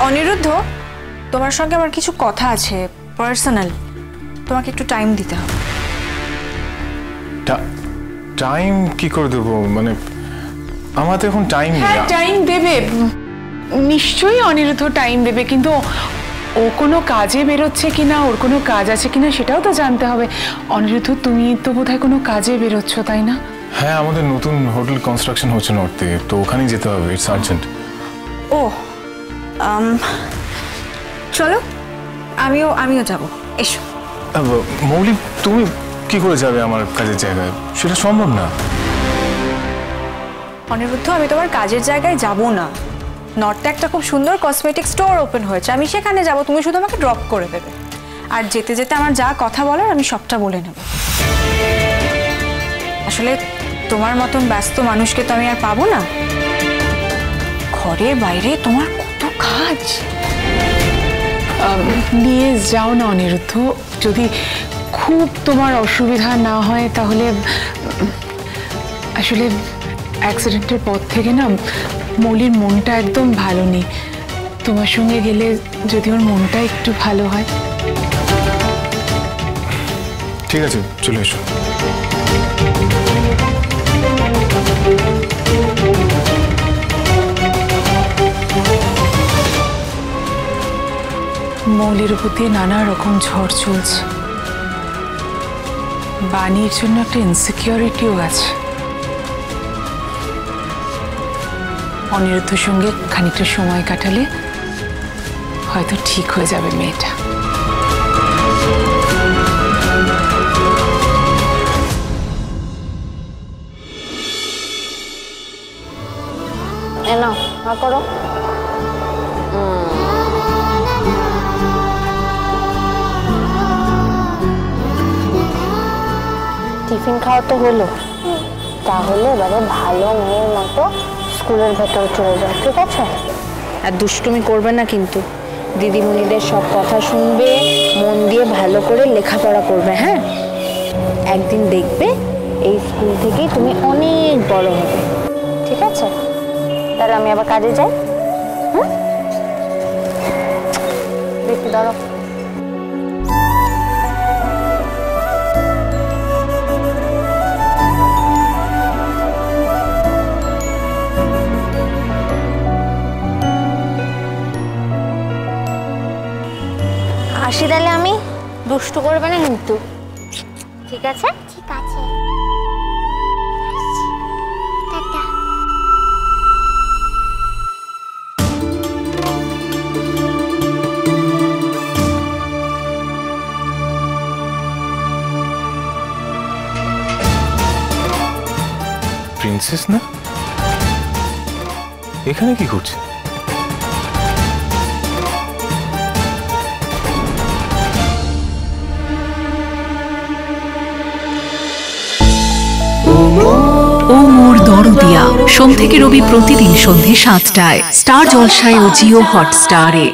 অনিরুদ্ধ, তোমার সঙ্গে আমার কিছু কথা আছে, পার্সোনাল। তোমাকে একটু টাইম দিতে হবে। টাইম কি করে দেবো? মানে আমার তো এখন টাইম নেই। হ্যাঁ, টাইম দেবে নিশ্চয়ই, অনিরুদ্ধ টাইম দেবে, কিন্তু ও কোনো কাজে বেরোচ্ছে কিনা, ওর কোনো কাজ আছে কিনা সেটাও তো জানতে হবে। অনিরুদ্ধ, তুমি তো বোধহয় কোনো কাজে বেরোচ্ছ, তাই না? হ্যাঁ, আমাদের নতুন হোটেল কনস্ট্রাকশন হচ্ছে নর্থে, তো ওখানেই যেতে হবে। It's urgent. ও চলো, আমিও যাব। এসো। মৌলি, তুমি কি করে যাবে আমার কাজের জায়গায়? সেটা সম্ভব না। অনিরুদ্ধ, আমি তোমার কাজের জায়গায় যাব না। নর্থে একটা খুব সুন্দর কসমেটিক স্টোর ওপেন হয়েছে, আমি সেখানে যাব। তুমি শুধু আমাকে ড্রপ করে দেবে, আর যেতে যেতে আমার যা কথা বলার আমি সবটা বলে নেব। আসলে তোমার মতন ব্যস্ত মানুষকে তো আমি আর পাবো না। ঘরে বাইরে তোমার কত কাজ। নিয়ে যাও না অনিরুদ্ধ, যদি খুব তোমার অসুবিধা না হয় তাহলে। আসলে অ্যাক্সিডেন্টের পর থেকে না মৌলির মনটা একদম ভালো নেই। তোমার সঙ্গে গেলে যদি ওর মনটা একটু ভালো হয়। ঠিক আছে, চলে এসো। মৌলির উপর দিয়ে নানা রকম ঝড় চলছে। বাণীর জন্য একটা ইনসিকিউরিটিও আছে। অনিরুদ্ধর সঙ্গে খানিকটা সময় কাটালে হয়তো ঠিক হয়ে যাবে মেয়েটা। না করো। টিফিন খাওয়া তো হলো, তাহলে এবারে ভালো মেয়ের মতো স্কুলের ভেতরে চলে যাও, ঠিক আছে? আর দুষ্টুমি করবে না কিন্তু। দিদিমণিদের সব কথা শুনবে, মন দিয়ে ভালো করে লেখাপড়া করবে। হ্যাঁ, একদিন দেখবে এই স্কুল থেকেই তুমি অনেক বড় হবে, ঠিক আছে? তাহলে আমি আবার কাজে যাই। হুম, দেখি দাঁড়াও। আসি তাহলে, আমি দুষ্টু করবে না কিন্তু, ঠিক আছে? ঠিক আছে, টাটা। প্রিন্সেস না, এখানে কি করছে? ও মোর দরদিয়া, সোম থেকে রবি প্রতিদিন সন্ধে ৭টায় স্টার জলসায় ও জিও হটস্টারে।